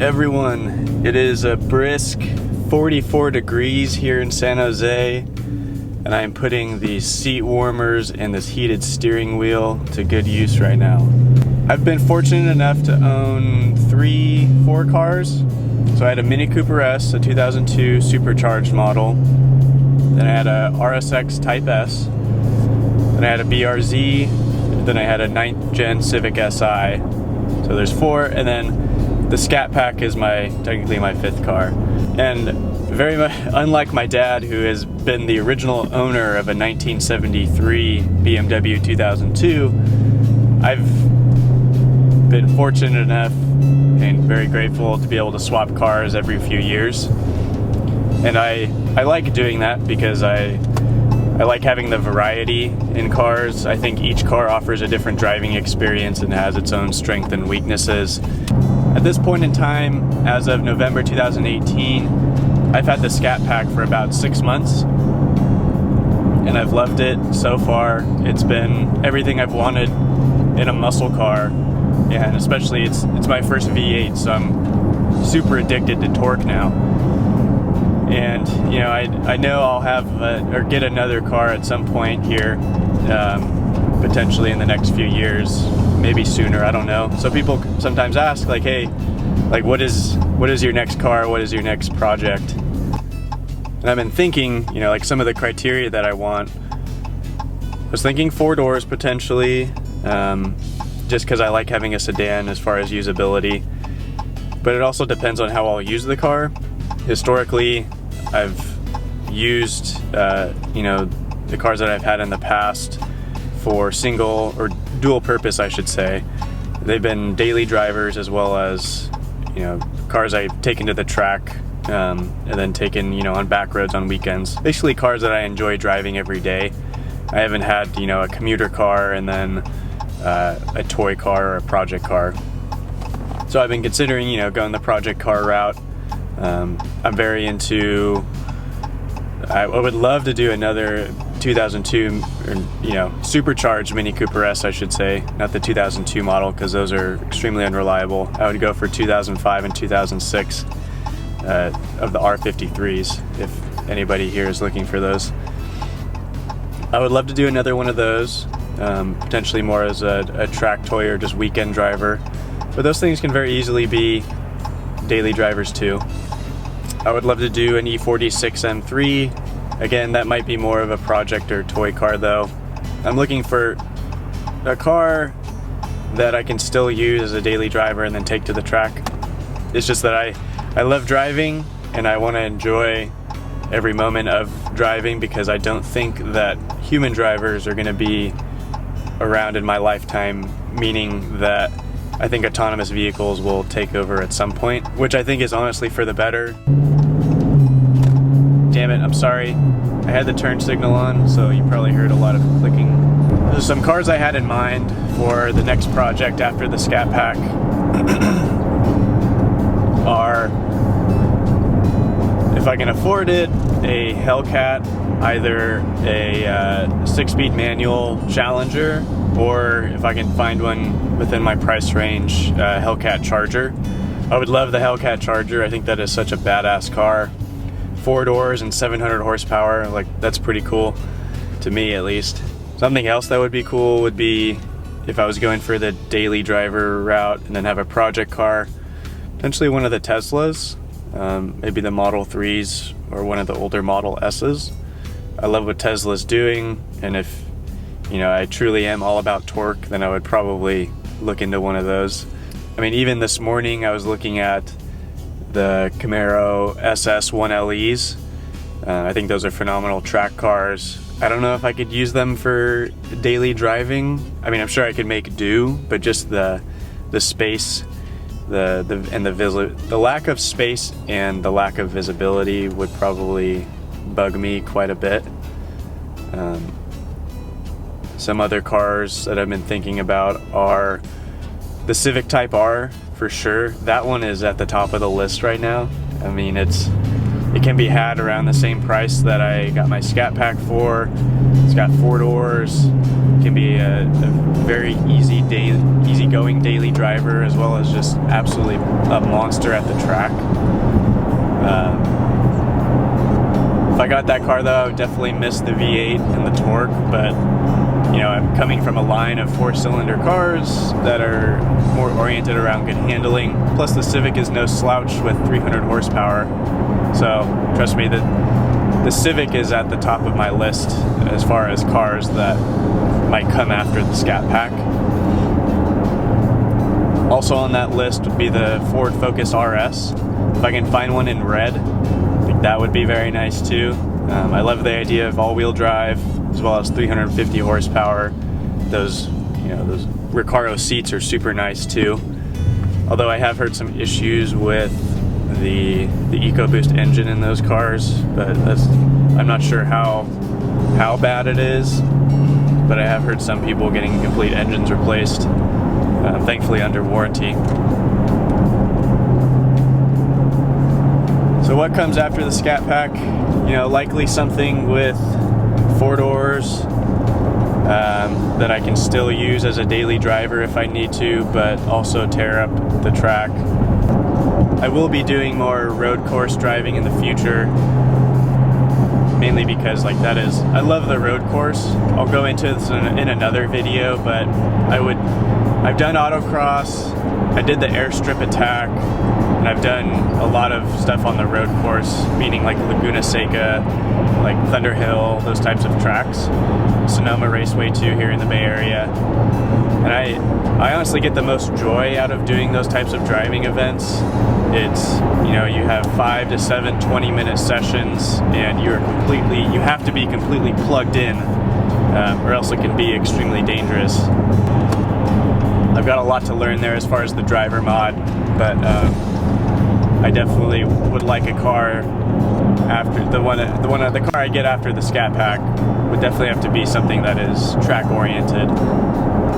everyone? It is a brisk 44 degrees here in San Jose, and I am putting these seat warmers and this heated steering wheel to good use right now. I've been fortunate enough to own 4 cars. So I had a Mini Cooper S, a 2002 supercharged model. Then I had a RSX Type S. Then I had a BRZ. Then I had a 9th gen Civic Si. So there's 4, and then the Scat Pack is technically my 5th car. And very much unlike my dad, who has been the original owner of a 1973 BMW 2002, I've been fortunate enough and very grateful to be able to swap cars every few years. And I like doing that because I like having the variety in cars. I think each car offers a different driving experience and has its own strengths and weaknesses. At this point in time, as of November 2018, I've had the Scat Pack for about 6 months, and I've loved it so far. It's been everything I've wanted in a muscle car, and especially it's my first V8, so I'm super addicted to torque now. And you know, I know I'll have or get another car at some point here, potentially in the next few years, maybe sooner, I don't know. So people sometimes ask, like, hey, like what is your next car? What is your next project? And I've been thinking, you know, like some of the criteria that I want. I was thinking 4 doors potentially, just because I like having a sedan as far as usability. But it also depends on how I'll use the car. Historically, I've used, you know, the cars that I've had in the past for single or dual purpose, I should say. They've been daily drivers as well as, you know, cars I've taken to the track and then taken, you know, on back roads on weekends. Basically cars that I enjoy driving every day. I haven't had, you know, a commuter car and then a toy car or a project car. So I've been considering, you know, going the project car route. I'm very into, I would love to do another 2002, or, you know, supercharged Mini Cooper S, I should say, not the 2002 model, because those are extremely unreliable. I would go for 2005 and 2006 of the R53s, if anybody here is looking for those. I would love to do another one of those, potentially more as a track toy or just weekend driver, but those things can very easily be daily drivers too. I would love to do an E46 M3. Again, that might be more of a project or toy car though. I'm looking for a car that I can still use as a daily driver and then take to the track. It's just that I love driving and I want to enjoy every moment of driving, because I don't think that human drivers are going to be around in my lifetime, meaning that I think autonomous vehicles will take over at some point, which I think is honestly for the better. Damn it, I'm sorry. I had the turn signal on, so you probably heard a lot of clicking. There's some cars I had in mind for the next project after the Scat Pack are, if I can afford it, a Hellcat, either a 6-speed manual Challenger, or if I can find one within my price range, Hellcat Charger. I would love the Hellcat Charger. I think that is such a badass car. 4 doors and 700 horsepower, like that's pretty cool, to me at least. Something else that would be cool would be if I was going for the daily driver route and then have a project car, potentially one of the Teslas, maybe the Model 3s or one of the older Model S's. I love what Tesla's doing, and if, you know, I truly am all about torque, then I would probably look into one of those. I mean, even this morning I was looking at the Camaro SS 1LEs. I think those are phenomenal track cars. I don't know if I could use them for daily driving. I mean, I'm sure I could make do, but just the space, the lack of space and the lack of visibility would probably bug me quite a bit. Some other cars that I've been thinking about are the Civic Type R, for sure. That one is at the top of the list right now. I mean, it can be had around the same price that I got my Scat Pack for. It's It's got 4 doors. Can be a very easygoing daily driver, as well as just absolutely a monster at the track. If I got that car though, I would definitely miss the V8 and the torque, but you know, I'm coming from a line of 4-cylinder cars that are more oriented around good handling. Plus the Civic is no slouch with 300 horsepower. So trust me, the Civic is at the top of my list as far as cars that might come after the Scat Pack. Also on that list would be the Ford Focus RS. If I can find one in red, I think that would be very nice too. I love the idea of all-wheel drive as well as 350 horsepower. Those Recaro seats are super nice too. Although I have heard some issues with the EcoBoost engine in those cars, but I'm not sure how bad it is. But I have heard some people getting complete engines replaced, thankfully under warranty. So what comes after the Scat Pack? You know, likely something with 4 doors that I can still use as a daily driver if I need to, but also tear up the track. I will be doing more road course driving in the future, mainly because I love the road course. I'll go into this in another video, but I've done autocross, I did the airstrip attack, and I've done a lot of stuff on the road course, meaning like Laguna Seca, like Thunder Hill, those types of tracks. Sonoma Raceway too here in the Bay Area. And I honestly get the most joy out of doing those types of driving events. It's, you know, you have 5 to 7 20-minute sessions, and you have to be completely plugged in, or else it can be extremely dangerous. I've got a lot to learn there as far as the driver mod, but I definitely would like a car after the car I get after the Scat Pack would definitely have to be something that is track oriented.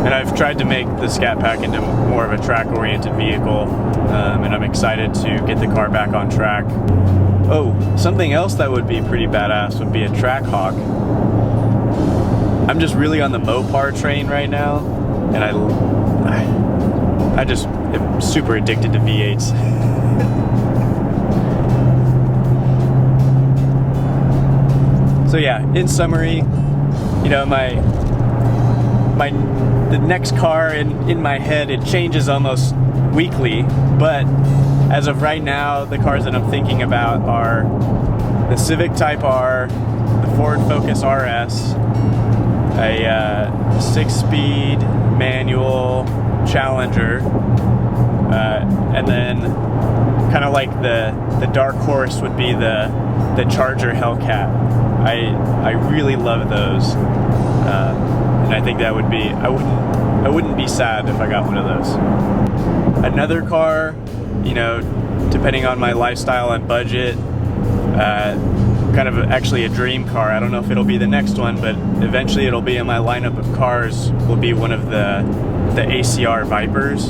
And I've tried to make the Scat Pack into more of a track-oriented vehicle, and I'm excited to get the car back on track. Oh, something else that would be pretty badass would be a track hawk. I'm just really on the Mopar train right now, and I just am super addicted to V8s. So yeah, in summary, you know, the next car in my head, it changes almost weekly, but as of right now, the cars that I'm thinking about are the Civic Type R, the Ford Focus RS, a 6-speed manual Challenger, and then kind of like the dark horse would be the Charger Hellcat. I really love those. And I think that would be, I wouldn't be sad if I got one of those. Another car, you know, depending on my lifestyle and budget, kind of actually a dream car. I don't know if it'll be the next one, but eventually it'll be in my lineup of cars, will be one of the ACR Vipers.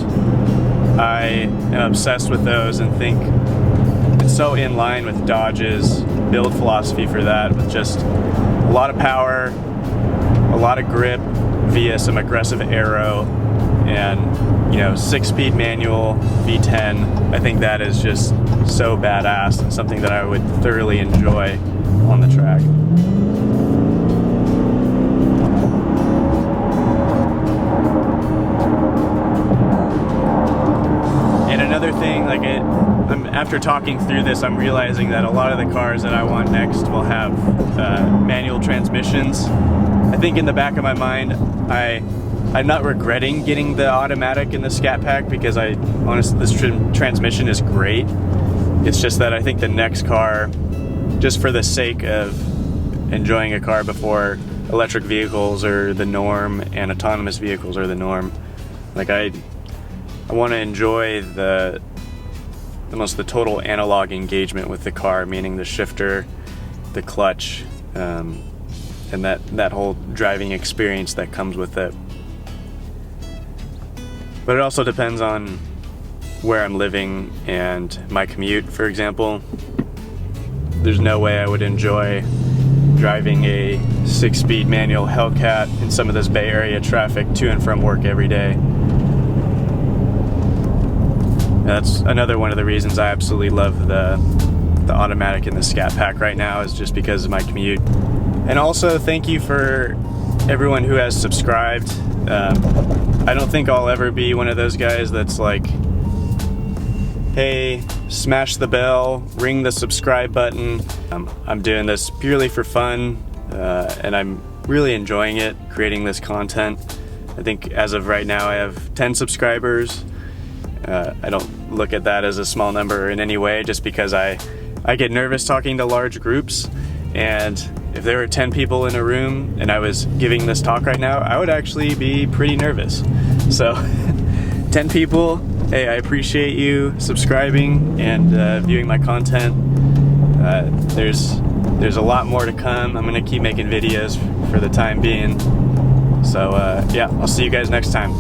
I am obsessed with those and think it's so in line with Dodge's build philosophy for that, with just a lot of power, a lot of grip via some aggressive aero, and, you know, 6-speed manual V10. I think that is just so badass and something that I would thoroughly enjoy on the track. And another thing, like after talking through this, I'm realizing that a lot of the cars that I want next will have manual transmissions. I think in the back of my mind, I'm not regretting getting the automatic in the Scat Pack, because honestly, this transmission is great. It's just that I think the next car, just for the sake of enjoying a car before electric vehicles are the norm and autonomous vehicles are the norm, like I want to enjoy the total analog engagement with the car, meaning the shifter, the clutch, and that whole driving experience that comes with it. But it also depends on where I'm living and my commute, for example. There's no way I would enjoy driving a 6-speed manual Hellcat in some of this Bay Area traffic to and from work every day. That's another one of the reasons I absolutely love the automatic in the Scat Pack right now, is just because of my commute. And also thank you for everyone who has subscribed. I don't think I'll ever be one of those guys that's like, hey, smash the bell, ring the subscribe button. I'm doing this purely for fun, and I'm really enjoying it, creating this content. I think as of right now I have 10 subscribers. I don't look at that as a small number in any way, just because I get nervous talking to large groups, and if there were 10 people in a room and I was giving this talk right now, I would actually be pretty nervous. So 10 people, hey, I appreciate you subscribing and viewing my content. There's a lot more to come. I'm gonna keep making videos for the time being. So yeah, I'll see you guys next time.